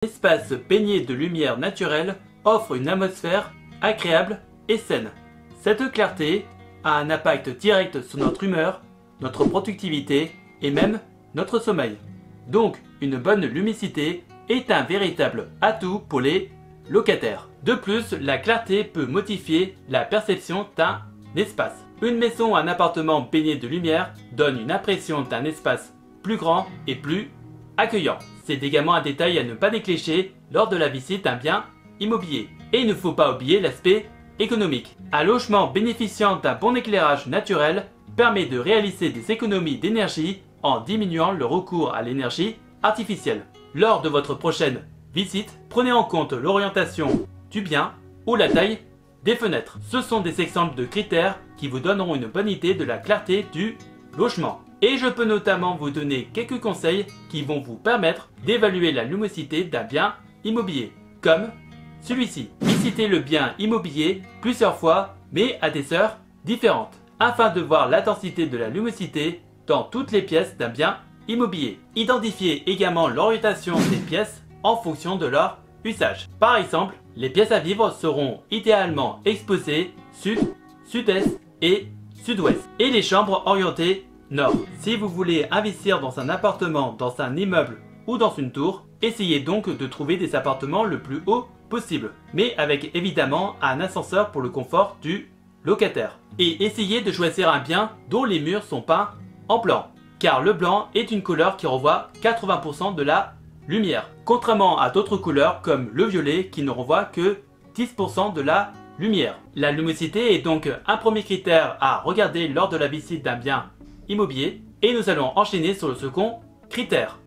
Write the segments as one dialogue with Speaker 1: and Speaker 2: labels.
Speaker 1: L'espace baigné de lumière naturelle offre une atmosphère agréable et saine. Cette clarté a un impact direct sur notre humeur, notre productivité et même notre sommeil. Donc, une bonne luminosité est un véritable atout pour les locataires. De plus, la clarté peut modifier la perception d'un espace. Une maison ou un appartement baigné de lumière donne une impression d'un espace plus grand et plus accueillant. C'est également un détail à ne pas négliger lors de la visite d'un bien immobilier. Et il ne faut pas oublier l'aspect économique. Un logement bénéficiant d'un bon éclairage naturel permet de réaliser des économies d'énergie en diminuant le recours à l'énergie artificielle. Lors de votre prochaine visite, prenez en compte l'orientation du bien ou la taille des fenêtres. Ce sont des exemples de critères qui vous donneront une bonne idée de la clarté du logement. Et je peux notamment vous donner quelques conseils qui vont vous permettre d'évaluer la luminosité d'un bien immobilier, comme celui-ci. Visitez le bien immobilier plusieurs fois, mais à des heures différentes, afin de voir l'intensité de la luminosité dans toutes les pièces d'un bien immobilier. Identifiez également l'orientation des pièces en fonction de leur usage. Par exemple, les pièces à vivre seront idéalement exposées sud, sud-est et sud-ouest, et les chambres orientées nord. Si vous voulez investir dans un appartement, dans un immeuble ou dans une tour, essayez donc de trouver des appartements le plus haut possible, mais avec évidemment un ascenseur pour le confort du locataire. Et essayez de choisir un bien dont les murs sont peints en blanc, car le blanc est une couleur qui renvoie 80% de la lumière, contrairement à d'autres couleurs comme le violet qui ne renvoie que 10% de la lumière. La luminosité est donc un premier critère à regarder lors de la visite d'un bien immobilier, et nous allons enchaîner sur le second critère.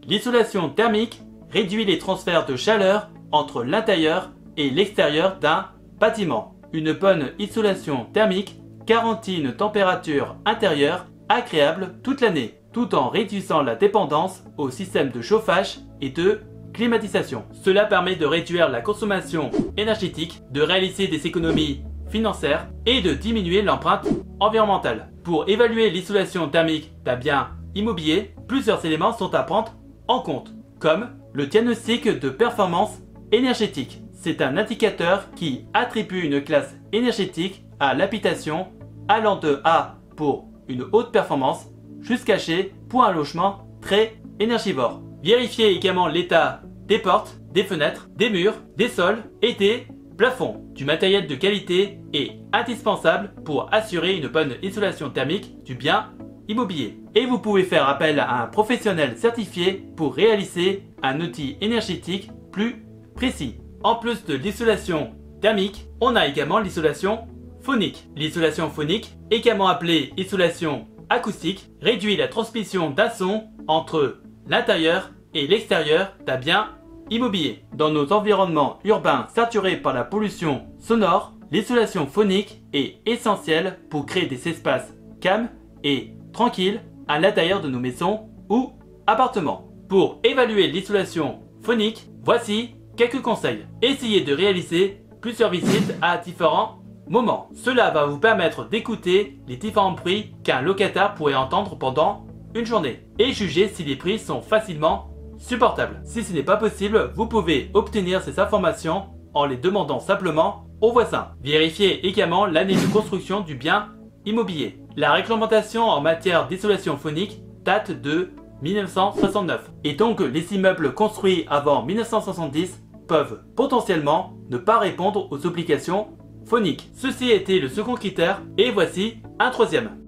Speaker 1: L'isolation thermique réduit les transferts de chaleur entre l'intérieur et l'extérieur d'un bâtiment. Une bonne isolation thermique garantit une température intérieure agréable toute l'année, tout en réduisant la dépendance au système de chauffage et de climatisation. Cela permet de réduire la consommation énergétique, de réaliser des économies financières et de diminuer l'empreinte environnementale. Pour évaluer l'isolation thermique d'un bien immobilier, plusieurs éléments sont à prendre en compte, comme le diagnostic de performance énergétique. C'est un indicateur qui attribue une classe énergétique à l'habitation allant de A pour une haute performance jusqu'à G pour un logement très énergivore. Vérifiez également l'état des portes, des fenêtres, des murs, des sols et des plafonds. Du matériel de qualité est indispensable pour assurer une bonne isolation thermique du bien immobilier. Et vous pouvez faire appel à un professionnel certifié pour réaliser un outil énergétique plus précis. En plus de l'isolation thermique, on a également l'isolation phonique. L'isolation phonique, également appelée isolation acoustique, réduit la transmission d'un son entre l'intérieur et l'extérieur d'un bien immobilier. Dans nos environnements urbains saturés par la pollution sonore, l'isolation phonique est essentielle pour créer des espaces calmes et tranquilles à l'intérieur de nos maisons ou appartements. Pour évaluer l'isolation phonique, voici quelques conseils. Essayez de réaliser plusieurs visites à différents moments. Cela va vous permettre d'écouter les différents bruits qu'un locataire pourrait entendre pendant une journée et juger si les prix sont facilement supportables. Si ce n'est pas possible, vous pouvez obtenir ces informations en les demandant simplement aux voisins. Vérifiez également l'année de construction du bien immobilier. La réglementation en matière d'isolation phonique date de 1969 et donc les immeubles construits avant 1970 peuvent potentiellement ne pas répondre aux obligations phoniques. Ceci était le second critère et voici un troisième.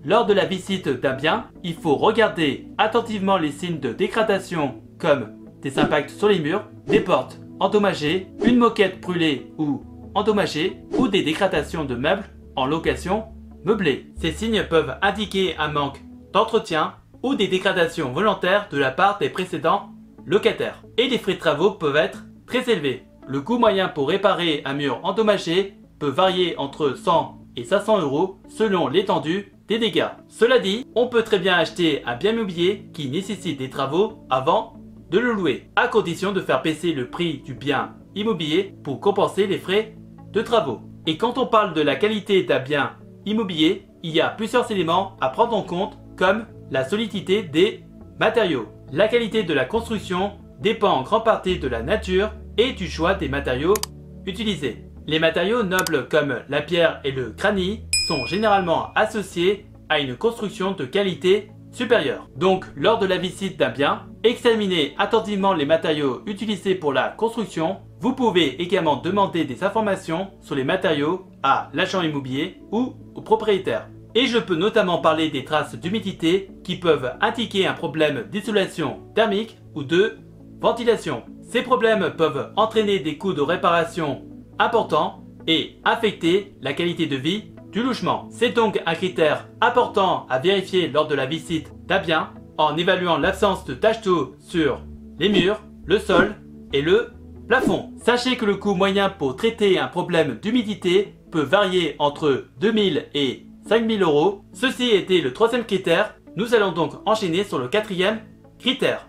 Speaker 1: Lors de la visite d'un bien, il faut regarder attentivement les signes de dégradation comme des impacts sur les murs, des portes endommagées, une moquette brûlée ou endommagée ou des dégradations de meubles en location meublée. Ces signes peuvent indiquer un manque d'entretien ou des dégradations volontaires de la part des précédents locataires. Et les frais de travaux peuvent être très élevés. Le coût moyen pour réparer un mur endommagé peut varier entre 100 et 500 € selon l'étendue des dégâts. Cela dit, on peut très bien acheter un bien immobilier qui nécessite des travaux avant de le louer, à condition de faire baisser le prix du bien immobilier pour compenser les frais de travaux. Et quand on parle de la qualité d'un bien immobilier, il y a plusieurs éléments à prendre en compte comme la solidité des matériaux. La qualité de la construction dépend en grande partie de la nature et du choix des matériaux utilisés. Les matériaux nobles comme la pierre et le granit sont généralement associés à une construction de qualité supérieure. Donc, lors de la visite d'un bien, examinez attentivement les matériaux utilisés pour la construction. Vous pouvez également demander des informations sur les matériaux à l'agent immobilier ou au propriétaire. Et je peux notamment parler des traces d'humidité qui peuvent indiquer un problème d'isolation thermique ou de ventilation. Ces problèmes peuvent entraîner des coûts de réparation importants et affecter la qualité de vie du logement. C'est donc un critère important à vérifier lors de la visite d'un bien en évaluant l'absence de taches d'eau sur les murs, le sol et le plafond. Sachez que le coût moyen pour traiter un problème d'humidité peut varier entre 2000 et 5000 €. Ceci était le troisième critère. Nous allons donc enchaîner sur le quatrième critère.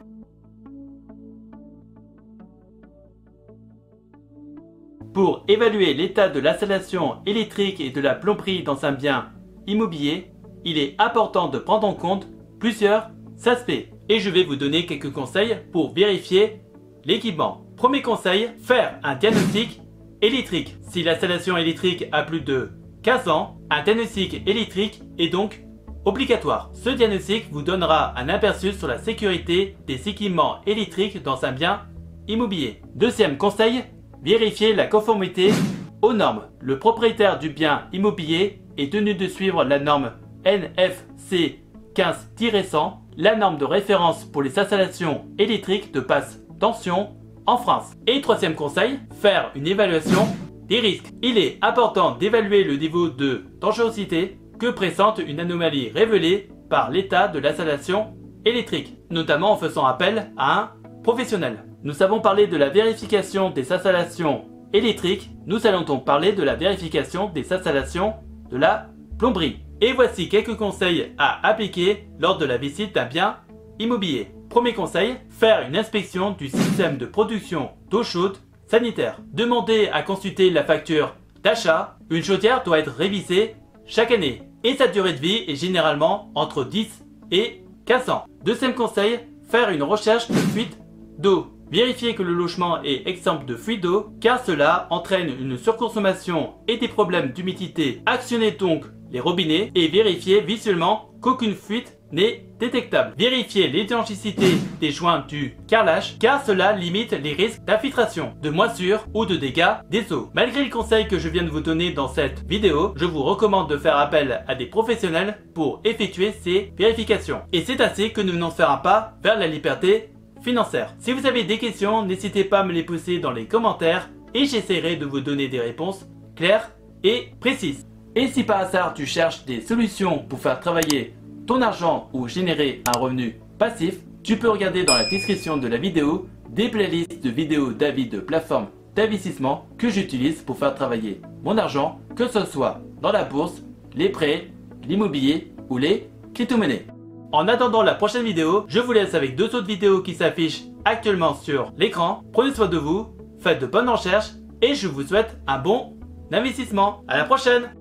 Speaker 1: Pour évaluer l'état de l'installation électrique et de la plomberie dans un bien immobilier, il est important de prendre en compte plusieurs aspects. Et je vais vous donner quelques conseils pour vérifier l'équipement. Premier conseil, faire un diagnostic électrique. Si l'installation électrique a plus de 15 ans, un diagnostic électrique est donc obligatoire. Ce diagnostic vous donnera un aperçu sur la sécurité des équipements électriques dans un bien immobilier. Deuxième conseil, vérifier la conformité aux normes. Le propriétaire du bien immobilier est tenu de suivre la norme NFC 15-100, la norme de référence pour les installations électriques de basse tension en France. Et troisième conseil, faire une évaluation des risques. Il est important d'évaluer le niveau de dangerosité que présente une anomalie révélée par l'état de l'installation électrique, notamment en faisant appel à un professionnel. Nous avons parlé de la vérification des installations électriques, nous allons donc parler de la vérification des installations de la plomberie. Et voici quelques conseils à appliquer lors de la visite d'un bien immobilier. Premier conseil, faire une inspection du système de production d'eau chaude sanitaire. Demandez à consulter la facture d'achat. Une chaudière doit être révisée chaque année et sa durée de vie est généralement entre 10 et 15 ans. Deuxième conseil, faire une recherche de fuite d'eau. Vérifiez que le logement est exempt de fuite d'eau car cela entraîne une surconsommation et des problèmes d'humidité. Actionnez donc les robinets et vérifiez visuellement qu'aucune fuite n'est détectable. Vérifiez l'étanchéité des joints du carrelage car cela limite les risques d'infiltration, de moisissure ou de dégâts des eaux. Malgré le conseil que je viens de vous donner dans cette vidéo, je vous recommande de faire appel à des professionnels pour effectuer ces vérifications. Et c'est ainsi que nous n'en ferons un pas vers la liberté financière. Si vous avez des questions, n'hésitez pas à me les poser dans les commentaires et j'essaierai de vous donner des réponses claires et précises. Et si par hasard tu cherches des solutions pour faire travailler ton argent ou générer un revenu passif, tu peux regarder dans la description de la vidéo des playlists de vidéos d'avis de plateformes d'investissement que j'utilise pour faire travailler mon argent, que ce soit dans la bourse, les prêts, l'immobilier ou les crypto-monnaies. En attendant la prochaine vidéo, je vous laisse avec deux autres vidéos qui s'affichent actuellement sur l'écran. Prenez soin de vous, faites de bonnes recherches et je vous souhaite un bon investissement. À la prochaine!